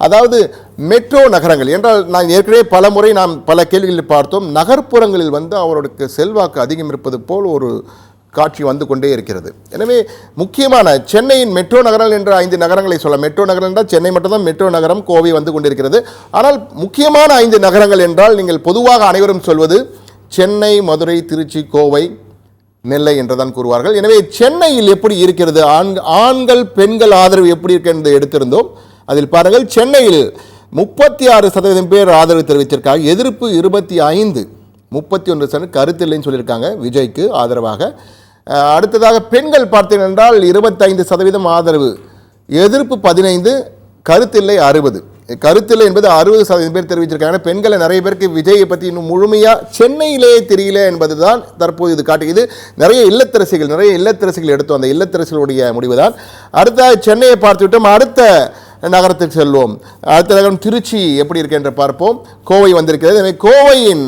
அதாவது மெட்ரோ நகரங்கள் என்றால் நான் ஏற்கனவே பல முறை நாம் பல கேள்விகளில் பார்த்தோம். நகர்ப்புறங்களில் அவர்களுக்கு செல்வாக்கு அதிகம் இருப்பது போல் ஒரு காட்சி வந்து கொண்டே இருக்கிறது. எனவே முக்கியமான சென்னையின் மெட்ரோ நகரங்கள் என்ற 5 நகரங்களை சொல்ல, மெட்ரோ நகரம் என்றால் சென்னை மட்டும்தான் மெட்ரோ நகரம், கோவை வந்து கொண்டிருக்கிறது. ஆனால் முக்கியமான 5 நகரங்கள் என்றால் நீங்கள் பொதுவாக அனைவரும் சொல்வது சென்னை, மதுரை, திருச்சி, கோவை, நெல்லை என்றுதான் கூறுவார்கள். எனவே சென்னையில் எப்படி இருக்கிறது, ஆண்கள் பெண்கள் ஆதரவு எப்படி இருக்கிறது எடுத்திருந்தோம். அதில் பாருங்கள், சென்னையில் 36% பேர் ஆதரவு தெரிவித்திருக்காங்க, எதிர்ப்பு 25, 31% கருத்தில்லைன்னு சொல்லியிருக்காங்க விஜய்க்கு ஆதரவாக. அடுத்ததாக பெண்கள் பார்த்தீர்கள் என்றால் 25% ஆதரவு, எதிர்ப்பு 15, கருத்தில்லை 60. கருத்தில்லை என்பது 60% பேர் தெரிவிச்சிருக்காங்க. பெண்களை நிறைய பேருக்கு விஜயை பற்றி இன்னும் முழுமையாக சென்னையிலேயே தெரியல என்பது தான் தற்போது இது காட்டு. இது நிறைய இல்லத்தரசிகள் எடுத்தோம், அந்த இல்லத்தரசிகளுடைய முடிவு தான். அடுத்த சென்னையை பார்த்துவிட்டோம், அடுத்த நகரத்துக்கு செல்வோம். அடுத்த நகரம் திருச்சி எப்படி இருக்கு என்று பார்ப்போம். கோவை வந்திருக்கிறது. எனவே கோவையின்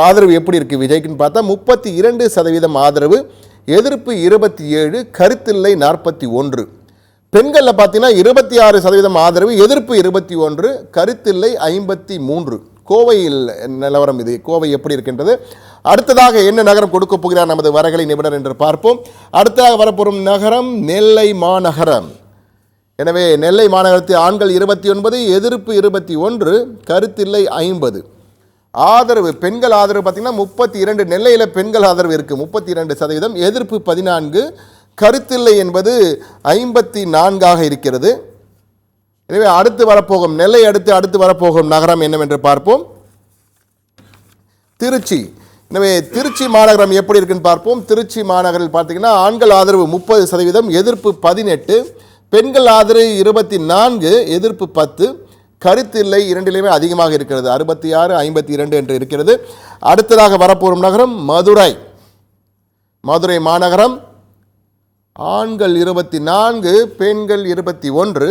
ஆதரவு எப்படி இருக்கு விஜய்க்குன்னு பார்த்தா 32% ஆதரவு, எதிர்ப்பு 27, கருத்தில்லை 41. பெண்களில் பார்த்தீங்கன்னா 26% ஆதரவு, எதிர்ப்பு 21, கருத்தில்லை 53. கோவையில் நிலவரம் இது. கோவை எப்படி இருக்கின்றது? அடுத்ததாக என்ன நகரம் கொடுக்க போகிறார் நமது வரகலை நிபுணர் என்று பார்ப்போம். அடுத்ததாக வரப்போகும் நகரம் நெல்லை மாநகரம். எனவே நெல்லை மாநகரத்தில் ஆண்கள் 29, எதிர்ப்பு 21, கருத்தில்லை 50. ஆதரவு பெண்கள் ஆதரவு பார்த்தீங்கன்னா 32. நெல்லையில் பெண்கள் ஆதரவு இருக்குது 32%, எதிர்ப்பு 14, கருத்தில்லை என்பது 54 இருக்கிறது. எனவே அடுத்து வரப்போகும் நெல்லை அடுத்து வரப்போகும் நகரம் என்னவென்று பார்ப்போம், திருச்சி. எனவே திருச்சி மாநகரம் எப்படி இருக்குன்னு பார்ப்போம். திருச்சி மாநகரில் பார்த்தீங்கன்னா ஆண்கள் ஆதரவு 30%, எதிர்ப்பு 18, பெண்கள் ஆதரவு 24, எதிர்ப்பு 10, கருத்தில்லை 2லையுமே அதிகமாக இருக்கிறது 66, 52 என்று இருக்கிறது. அடுத்ததாக வரப்போகும் நகரம் மதுரை. மதுரை மாநகரம் ஆண்கள் 24, பெண்கள் 21,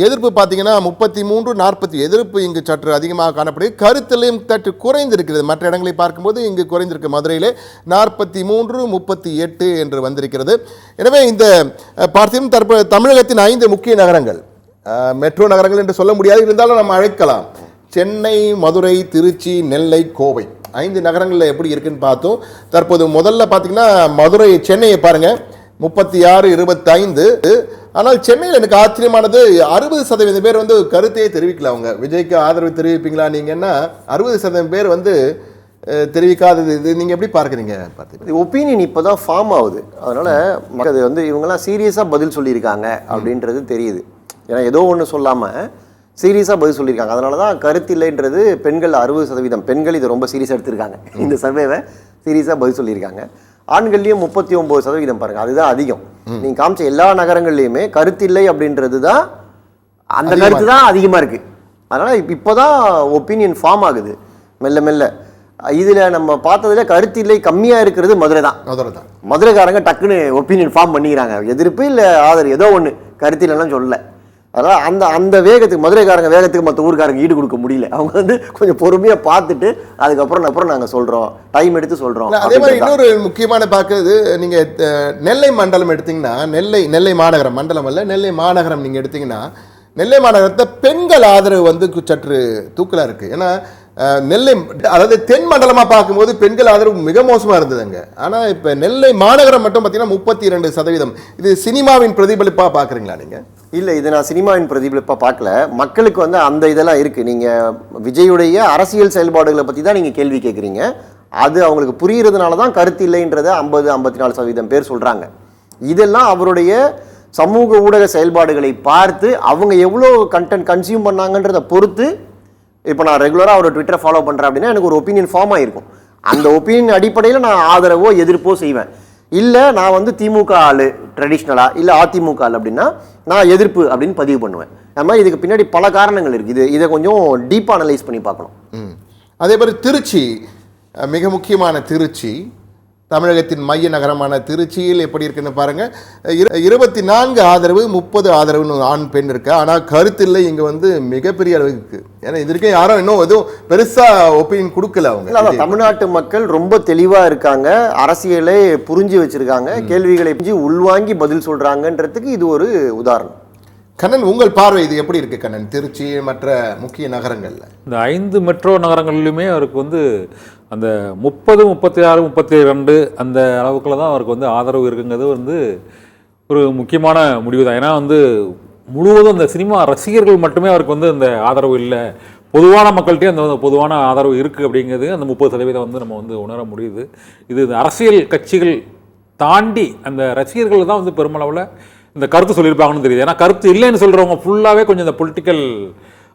எதிர்ப்பு பார்த்தீங்கன்னா 33, 40. எதிர்ப்பு இங்கு சற்று அதிகமாக காணப்படுகிறது, கருத்திலையும் சற்று குறைந்திருக்கிறது. மற்ற இடங்களை பார்க்கும்போது இங்கு குறைந்திருக்கு. மதுரையிலே 43, 38 என்று வந்திருக்கிறது. எனவே இந்த பார்த்தீங்கன்னா தற்போது தமிழகத்தின் 5 முக்கிய நகரங்கள், மெட்ரோ நகரங்கள் என்று சொல்ல முடியாது, இருந்தாலும் நம்ம அழைக்கலாம். சென்னை, மதுரை, திருச்சி, நெல்லை, கோவை 5 நகரங்களில் எப்படி இருக்குன்னு பார்த்தோம். தற்போது முதல்ல பார்த்தீங்கன்னா மதுரை, சென்னையை பாருங்கள் 36, 25. ஆனால் சென்னையில் எனக்கு ஆச்சரியமானது 60% பேர் வந்து கருத்தையே தெரிவிக்கல. அவங்க விஜய்க்கு ஆதரவு தெரிவிப்பீங்களா நீங்கன்னா 60% பேர் வந்து தெரிவிக்காதது. இது நீங்கள் எப்படி பார்க்குறீங்க? ஒப்பீனியன் இப்போ தான் ஃபார்ம் ஆகுது. அதனால் அது வந்து இவங்கெல்லாம் சீரியஸாக பதில் சொல்லியிருக்காங்க அப்படின்றது தெரியுது. ஏன்னா ஏதோ ஒன்று சொல்லாமல் சீரியஸாக பதில் சொல்லியிருக்காங்க. அதனால தான் கருத்தில்லைன்றது பெண்கள் 60%, பெண்கள் இதை ரொம்ப சீரியஸாக எடுத்திருக்காங்க. இந்த சர்வேவை சீரியஸாக பதில் சொல்லியிருக்காங்க. ஆண்கள்லேயும் 39% பாருங்கள், அதுதான் அதிகம். நீங்கள் காமிச்ச எல்லா நகரங்கள்லையுமே கருத்தில்லை அப்படின்றது தான், அந்த கருத்து தான் அதிகமாக இருக்குது. அதனால் இப்போ தான் ஒப்பீனியன் ஃபார்ம் ஆகுது மெல்ல மெல்ல. இதில் நம்ம பார்த்ததுல கருத்தில்லை கம்மியாக இருக்கிறது மதுரை தான். மதுரைக்காரங்க டக்குன்னு ஒப்பீனியன் ஃபார்ம் பண்ணிக்கிறாங்க, எதிர்ப்பு இல்லை ஆதரவு ஏதோ ஒன்று, கருத்தில்லாம் சொல்லலை. அதனால் அந்த வேகத்துக்கு மதுரைக்காரங்க வேகத்துக்கு மற்ற ஊருக்காரங்க ஈடு கொடுக்க முடியல. அவங்க வந்து கொஞ்சம் பொறுமையாக பார்த்துட்டு அதுக்கப்புறம் நாங்கள் சொல்கிறோம், டைம் எடுத்து சொல்கிறோம். அதே மாதிரி இன்னொரு முக்கியமான பார்க்குறது, நீங்கள் நெல்லை மண்டலம் எடுத்திங்கன்னா, நெல்லை மாநகரம், மண்டலம் அல்ல நெல்லை மாநகரம் நீங்கள் எடுத்திங்கன்னா, நெல்லை மாநகரத்தை பெண்கள் ஆதரவு வந்து சற்று தூக்கலாக இருக்குது. ஏன்னா நெல்லை அதாவது தென் மண்டலமாக பார்க்கும்போது பெண்கள் ஆதரவு மிக மோசமாக இருந்ததுங்க. ஆனால் இப்போ நெல்லை மாநகரம் மட்டும் பார்த்தீங்கன்னா 32%. இது சினிமாவின் பிரதிபலிப்பாக பார்க்குறீங்களா நீங்கள்? இல்லை, இது நான் சினிமாவின் பிரதிபலிப்பாக பார்க்கல. மக்களுக்கு வந்து அந்த இதெல்லாம் இருக்குது. நீங்கள் விஜயுடைய அரசியல் செயல்பாடுகளை பற்றி தான் நீங்கள் கேள்வி கேட்குறீங்க. அது அவங்களுக்கு புரிகிறதுனால தான் கருத்து இல்லைன்றதை 50-54% பேர் சொல்கிறாங்க. இதெல்லாம் அவருடைய சமூக ஊடக செயல்பாடுகளை பார்த்து அவங்க எவ்வளோ கண்டென்ட் கன்சியூம் பண்ணாங்கன்றதை பொறுத்து. இப்போ நான் ரெகுலராக அவரோட ட்விட்டரை ஃபாலோ பண்ணுறேன் அப்படின்னா எனக்கு ஒரு ஒப்பீனியன் ஃபார்ம் ஆகிருக்கும். அந்த ஒப்பீனியன் அடிப்படையில் நான் ஆதரவோ எதிர்ப்போ செய்வேன். இல்லை நான் வந்து திமுக ஆள் ட்ரெடிஷ்னலாக, இல்லை அதிமுக ஆள் அப்படின்னா நான் எதிர்ப்பு அப்படின்னு பதிவு பண்ணுவேன். அது மாதிரி இதுக்கு பின்னாடி பல காரணங்கள் இருக்குது. இதை கொஞ்சம் டீப்பாக அனலைஸ் பண்ணி பார்க்கணும். அதே மாதிரி திருச்சி, மிக முக்கியமான திருச்சி, தமிழகத்தின் மைய நகரமான திருச்சியில் எப்படி இருக்குன்னு பாருங்கள். 24 ஆதரவு, 30 ஆதரவுன்னு ஆண் பெண் இருக்கு. ஆனால் கருத்தில்லை இங்கே வந்து மிகப்பெரிய அளவுக்கு இருக்குது. ஏன்னா இது வரைக்கும் யாரும் இன்னும் எதுவும் பெருசாக ஒப்பீனியன் கொடுக்கல. அவங்க தமிழ்நாட்டு மக்கள் ரொம்ப தெளிவாக இருக்காங்க, அரசியலை புரிஞ்சு வச்சுருக்காங்க, கேள்விகளை புரிஞ்சு உள்வாங்கி பதில் சொல்கிறாங்கன்றதுக்கு இது ஒரு உதாரணம். கண்ணன், உங்கள் பார்வை இது எப்படி இருக்கு கண்ணன்? திருச்சி மற்ற முக்கிய நகரங்கள்ல இந்த 5 மெட்ரோ நகரங்களிலுமே அவருக்கு வந்து அந்த 30, 36, 32 அந்த அளவுக்குள்ள தான் அவருக்கு வந்து ஆதரவு இருக்குங்கிறது வந்து ஒரு முக்கியமான முடிவு தான். ஏன்னா வந்து முழுவதும் அந்த சினிமா ரசிகர்கள் மட்டுமே அவருக்கு வந்து அந்த ஆதரவு இல்லை, பொதுவான மக்கள்கிட்டே அந்த பொதுவான ஆதரவு இருக்குது அப்படிங்கிறது அந்த 30% வந்து நம்ம வந்து உணர முடியுது. இது அரசியல் கட்சிகள் தாண்டி அந்த ரசிகர்கள் தான் வந்து பெருமளவில் இந்த கருத்து சொல்லியிருப்பாங்கன்னு தெரியுது. ஏன்னா கருத்து இல்லைன்னு சொல்கிறவங்க ஃபுல்லாகவே கொஞ்சம் இந்த பொலிட்டிக்கல்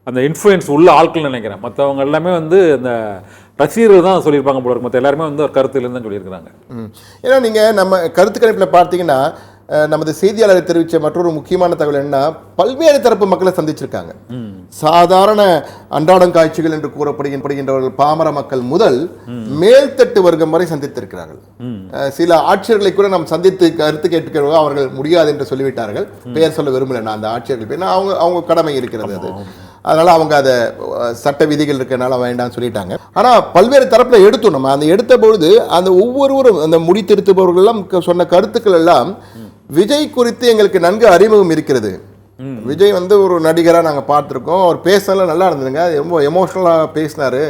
அந்த இன்ஃப்ளூயன்ஸ் உள்ள ஆட்கள்னு நினைக்கிறேன். மற்றவங்க எல்லாமே வந்து இந்த ரசிகர்கள் தான் சொல்லியிருப்பாங்க போல இருக்கு. மற்ற எல்லாருமே வந்து ஒரு கருத்து இல்லைன்னு தான் சொல்லியிருக்கிறாங்க. ஏன்னா நீங்கள் நம்ம கருத்து கணிப்பில் பார்த்தீங்கன்னா நமது செய்தியாளர் தெரிவித்த மற்றொரு முக்கியமான தகவல் என்ன, பல்வேறு தரப்பு மக்களை சந்திச்சிருக்காங்க. சாதாரண அன்றாடம் காட்சிகள் என்று கூறப்படுகின்றவர்கள் பாமர மக்கள் முதல் மேல்தட்டு வர்க்கம் வரை சந்தித்திருக்கிறார்கள். சில ஆட்சியர்களை கூட நாம் சந்தித்து கருத்து கேட்கிறோம், அவர்கள் முடியாது என்று சொல்லிவிட்டார்கள். பெயர் சொல்ல விரும்பல நான் அந்த ஆட்சியர்கள் பேர், அவங்க கடமை இருக்கிறது அது, அதனால அவங்க அதை சட்ட விதிகள் இருக்கிறனால வேண்டாம்னு சொல்லிட்டாங்க. ஆனால் பல்வேறு தரப்புல எடுத்தோம். நம்ம அந்த எடுத்த பொழுது அந்த ஒவ்வொருவரும் அந்த முடி திருத்துபவர்கள் எல்லாம் சொன்ன கருத்துக்கள் எல்லாம் விஜய் குறித்து எங்களுக்கு நன்கு அறிமுகம் இருக்கிறது. விஜய் வந்து ஒரு நடிகராக நாங்கள் பார்த்துருக்கோம், அவர் பேசினால நல்லா இருந்ததுங்க, ரொம்ப எமோஷ்னலாக பேசினாரு,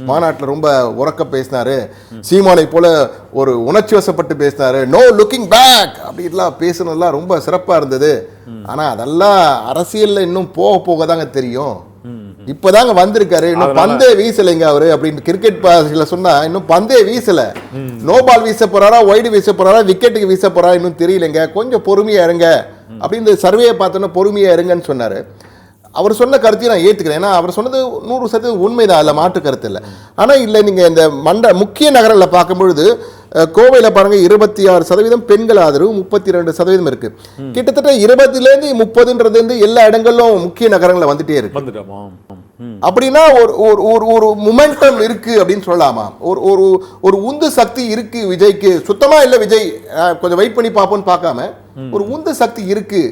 மாநாட்டில் ரொம்ப உறக்க பேசினாரு, சீமானை போல ஒரு உணர்ச்சி வசப்பட்டு பேசினாரு, நோ லுக்கிங் பேக் அப்படின்லாம் பேசுனதுலாம் ரொம்ப சிறப்பாக இருந்தது. ஆனால் அதெல்லாம் அரசியலில் இன்னும் போக போக தாங்க தெரியும். இப்பதாங்க வந்திருக்காரு, இன்னும் பந்தே வீசலைங்க அவரு அப்படின்னு கிரிக்கெட் பாஷையில சொன்னா, இன்னும் பந்தே வீசல, நோ பால் வீச போறாரா, வைடு வீச போறாரா, விக்கெட்டுக்கு வீச போறாரா இன்னும் தெரியலங்க, கொஞ்சம் பொறுமையா இருங்க அப்படின்னு சர்வே பார்த்தோன்னா பொறுமையா இருங்கன்னு சொன்னாரு. அவர் சொன்ன கருத்தையும் நான் ஏற்றுக்கிறேன். ஏன்னா அவர் சொன்னது 100% உண்மைதான், அதில் மாற்று கருத்து இல்லை. ஆனால் இல்லை, நீங்கள் இந்த முக்கிய நகரங்களில் பார்க்கும்பொழுது கோவையில் பாருங்க 26% பெண்கள் ஆதரவு, 32% இருக்கு. கிட்டத்தட்ட 20லேருந்து 30ன்றது எல்லா இடங்களிலும் முக்கிய நகரங்களில் வந்துட்டே இருக்கு. அப்படின்னா ஒரு மொமெண்டம் இருக்கு அப்படின்னு சொல்லலாமா? ஒரு உந்து சக்தி இருக்கு விஜய்க்கு. சுத்தமா இல்லை விஜய், கொஞ்சம் வெயிட் பண்ணி பார்ப்போம்னு பார்க்காம ஒரு உந்து சக்தி இருக்கு,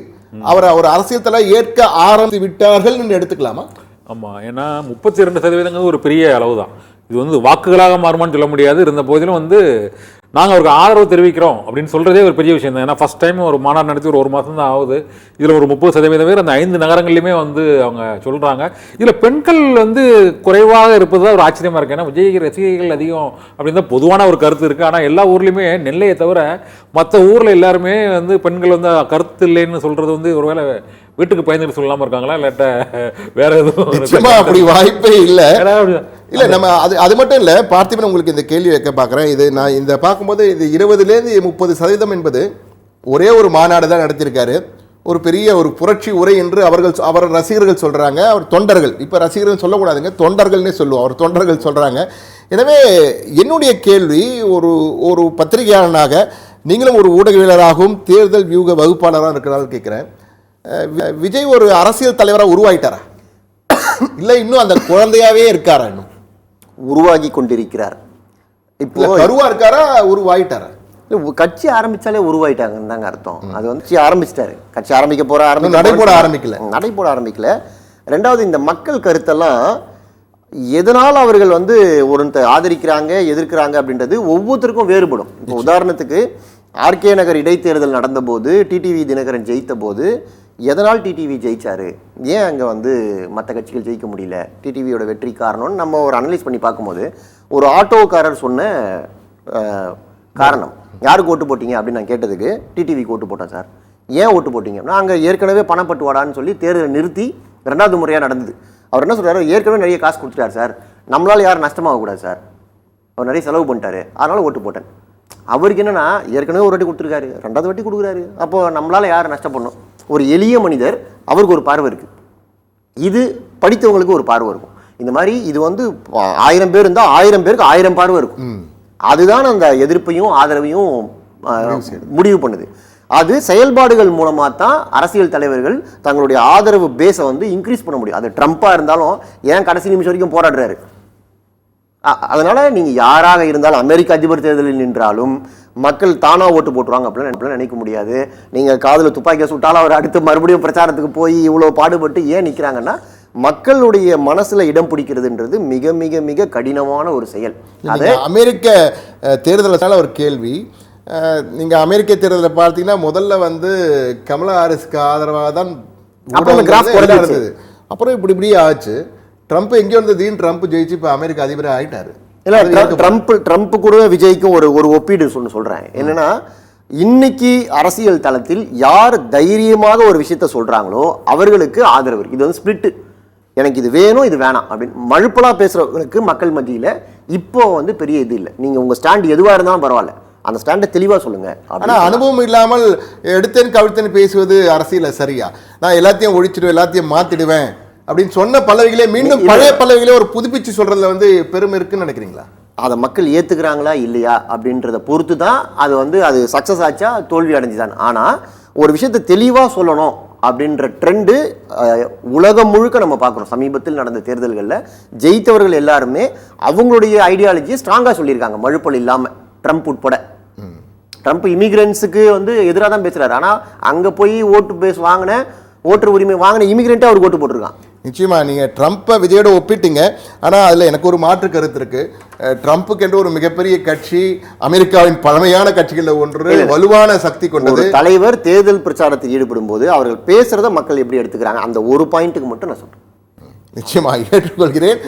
அவரை ஒரு அரசியல் ஏற்க ஆரம்பித்து விட்டார்கள் எடுத்துக்கலாமா? ஆமா, ஏன்னா 32% ஒரு பெரிய அளவு தான். இது வந்து வாக்குகளாக மாறுமான்னு சொல்ல முடியாது. இருந்த போதிலும் வந்து நாங்கள் அவருக்கு ஆதரவு தெரிவிக்கிறோம் அப்படின்னு சொல்கிறதே ஒரு பெரிய விஷயம் தான். ஏன்னா ஃபஸ்ட் டைம் ஒரு மாநாடு நடத்தி ஒரு மாதம் தான் ஆகுது. இதில் ஒரு 30% பேர் அந்த 5 நகரங்கள்லையுமே வந்து அவங்க சொல்கிறாங்க. இதில் பெண்கள் வந்து குறைவாக இருப்பது தான் ஒரு ஆச்சரியமாக இருக்குது. ஏன்னா விஜய் ரசிகைகள் அதிகம் அப்படின்னு தான் பொதுவான ஒரு கருத்து இருக்குது. ஆனால் எல்லா ஊர்லேயுமே நெல்லையை தவிர மற்ற ஊரில் எல்லாருமே வந்து பெண்கள் வந்து கருத்து இல்லைன்னு சொல்கிறது வந்து ஒருவேளை வீட்டுக்கு பயந்துட்டு சொல்லாமல் இருக்காங்களா, இல்லாட்ட வேற எதுவும் அப்படி வாய்ப்பே இல்லை. இல்லை நம்ம அது மட்டும் இல்லை பார்த்திபன், உங்களுக்கு இந்த கேள்வி வைக்க பார்க்குறேன். இது நான் இந்த பார்க்கும்போது இது 20லேருந்து 30% என்பது ஒரே ஒரு மாநாடு தான் நடத்தியிருக்காரு. ஒரு பெரிய ஒரு புரட்சி உரை என்று அவர் ரசிகர்கள் சொல்கிறாங்க. அவர் தொண்டர்கள், இப்போ ரசிகர்கள் சொல்லக்கூடாதுங்க, தொண்டர்கள்னே சொல்லுவோம், அவர் தொண்டர்கள் சொல்கிறாங்க. எனவே என்னுடைய கேள்வி, ஒரு பத்திரிகையாளனாக நீங்களும் ஒரு ஊடகவியலராகவும் தேர்தல் வியூக வகுப்பாளராக இருக்கிறார்கள் கேட்குறேன், விஜய் ஒரு அரசியல் தலைவராக உருவாயிட்டாரா, இல்லை இன்னும் அந்த குழந்தையாவே இருக்காரா? இன்னும் உருவாகி கொண்டிருக்கிறார். இப்போ கருவா இருக்காரா, உருவாயிட்டாரா? கட்சி ஆரம்பிச்சாலே உருவாயிட்டாங்கன்னு தாங்க அர்த்தம். அது வந்து ஆரம்பிச்சிட்டாரு, கட்சி ஆரம்பிக்க போற நடைபோட ஆரம்பிக்கல. ரெண்டாவது, இந்த மக்கள் கருத்தெல்லாம் எதனால் அவர்கள் வந்து ஒரு ஆதரிக்கிறாங்க எதிர்க்கிறாங்க அப்படின்றது ஒவ்வொருத்தருக்கும் வேறுபடும். இப்போ உதாரணத்துக்கு ஆர்கே நகர் இடைத்தேர்தல் நடந்தபோது டிடிவி தினகரன் ஜெயித்த போது எதனால் டிடிவி ஜெயிச்சாரு, ஏன் அங்கே வந்து மற்ற கட்சிகள் ஜெயிக்க முடியல, டிடிவியோட வெற்றி காரணம்னு நம்ம ஒரு அனலைஸ் பண்ணி பார்க்கும்போது ஒரு ஆட்டோக்காரர் சொன்ன காரணம், யாருக்கு ஓட்டு போட்டீங்க அப்படின்னு நான் கேட்டதுக்கு டிடிவிக்கு ஓட்டு போட்டேன் சார். ஏன் ஓட்டு போட்டீங்க? நான் அங்கே ஏற்கனவே பணப்பட்டு வாடான்னு சொல்லி தேர்தலை நிறுத்தி 2வது முறையாக நடந்தது. அவர் என்ன சொல்கிறாரு, ஏற்கனவே நிறைய காசு கொடுத்துட்டார் சார், நம்மளால் யாரும் நஷ்டமாகக்கூடாது சார், அவர் நிறைய செலவு பண்ணிட்டாரு, அதனால் ஓட்டு போட்டேன். அவருக்கு என்னன்னா ஏற்கனவே ஒரு வாட்டி கொடுத்துருக்காரு, 2வது வாட்டி கொடுக்குறாரு, அப்போ நம்மளால் யார் நஷ்டப்படணும்? ஒரு எளிய மனிதர், அவருக்கு ஒரு பார்வை இருக்குது, இது படித்தவங்களுக்கு ஒரு பார்வை இருக்கும். இந்த மாதிரி இது வந்து 1000 பேர் இருந்தால் 1000 பேருக்கு 1000 பார்வை இருக்கும். அதுதான் அந்த எதிர்ப்பையும் ஆதரவையும் முடிவு பண்ணுது. அது செயல்பாடுகள் மூலமாக தான் அரசியல் தலைவர்கள் தங்களுடைய ஆதரவு பேஸை வந்து இன்க்ரீஸ் பண்ண முடியும். அது ட்ரம்ப்பாக இருந்தாலும் ஏன் கடைசி நிமிஷம் வரைக்கும் போராடுறாரு. அதனால நீங்க யாராக இருந்தாலும், அமெரிக்க அதிபர் தேர்தலில் நின்றாலும் மக்கள் தானா ஓட்டு போட்டுருவாங்க அப்படின்னு நினைக்க முடியாது. நீங்க காதுல துப்பாக்கியை சுட்டாலும் அவர் அடுத்து மறுபடியும் பிரச்சாரத்துக்கு போய் இவ்வளவு பாடுபட்டு ஏன் நிக்கிறாங்கன்னா, மக்களுடைய மனசுல இடம் பிடிக்கிறதுன்றது மிக மிக மிக கடினமான ஒரு செயல். அது அமெரிக்க தேர்தலால ஒரு கேள்வி, நீங்க அமெரிக்க தேர்தலை பார்த்தீங்கன்னா முதல்ல வந்து கமலா ஹாரிஸ்க்கு ஆதரவாக தான் அப்புறம் அந்த கிராஃப் ஊடகங்கள் எல்லாம் குறைஞ்சிச்சு. இருந்தது. அப்புறம் இப்படி ஆச்சு. ட்ரம்ப் எங்கே வந்தது? ட்ரம்ப் ஜெயிச்சு இப்போ அமெரிக்க அதிபராக ஆயிட்டாரு. இல்ல ட்ரம்ப் கூட விஜய்க்கும் ஒரு ஒப்பீடு சொல்றேன். என்னன்னா, இன்னைக்கு அரசியல் தளத்தில் யார் தைரியமாக ஒரு விஷயத்த சொல்றாங்களோ அவர்களுக்கு ஆதரவு இருக்கு. இது வந்து ஸ்பிளிட். எனக்கு இது வேணும் இது வேணாம் அப்படின்னு மழுப்பலா பேசுறவங்களுக்கு மக்கள் மத்தியில இப்போ வந்து பெரிய இது இல்லை. நீங்க உங்க ஸ்டாண்ட் எதுவா இருந்தாலும் பரவாயில்ல, அந்த ஸ்டாண்டை தெளிவா சொல்லுங்க. ஆனா அனுபவம் இல்லாமல் எடுத்தேன் கவிழ்த்தேன் பேசுவது அரசியல சரியா? நான் எல்லாத்தையும் ஒழிச்சிடுவேன், எல்லாத்தையும் மாத்திடுவேன் அப்படின்னு சொன்ன பல்லவிகளே மீண்டும் பழைய பல்லவிகளே ஒரு புதுப்பிச்சு சொல்றதுல வந்து பெருமை இருக்குன்னு நினைக்கிறீங்களா? அதை மக்கள் ஏத்துக்கிறாங்களா இல்லையா அப்படின்றத பொறுத்து தான் அது வந்து அது சக்சஸ் ஆச்சா தோல்வி அடைஞ்சுதான். ஆனா ஒரு விஷயத்தை தெளிவா சொல்லணும் அப்படின்ற ட்ரெண்டு உலகம் முழுக்க நம்ம பார்க்குறோம். சமீபத்தில் நடந்த தேர்தல்களில் ஜெயித்தவர்கள் எல்லாருமே அவங்களுடைய ஐடியாலஜியை ஸ்ட்ராங்காக சொல்லியிருக்காங்க, மழுப்பல் இல்லாமல். ட்ரம்ப் உட்பட. ட்ரம்ப் இமிகிரன்ஸுக்கு வந்து எதிராக தான் பேசுறாரு. ஆனால் அங்கே போய் ஓட்டு உரிமை வாங்கின இமிகிரண்ட்டே அவருக்கு ஓட்டு போட்டிருக்கான். நிச்சயமா நீங்க ட்ரம்ப்பை விஜயோட ஒப்பிட்டீங்க. ஆனா அதுல எனக்கு ஒரு மாற்று கருத்து இருக்கு. ட்ரம்ப்புக்கு என்று ஒரு மிகப்பெரிய கட்சி, அமெரிக்காவின் பழமையான கட்சிகளில் ஒன்று, வலுவான சக்தி கொண்டது. தலைவர் தேர்தல் பிரச்சாரத்தில் ஈடுபடும் போது அவர்கள் பேசுறத மக்கள் எப்படி எடுத்துக்கிறாங்க, அந்த ஒரு பாயிண்ட்டுக்கு மட்டும் நான் சொல்றேன். நிச்சயமா ஏற்றுக்கொள்கிறேன்.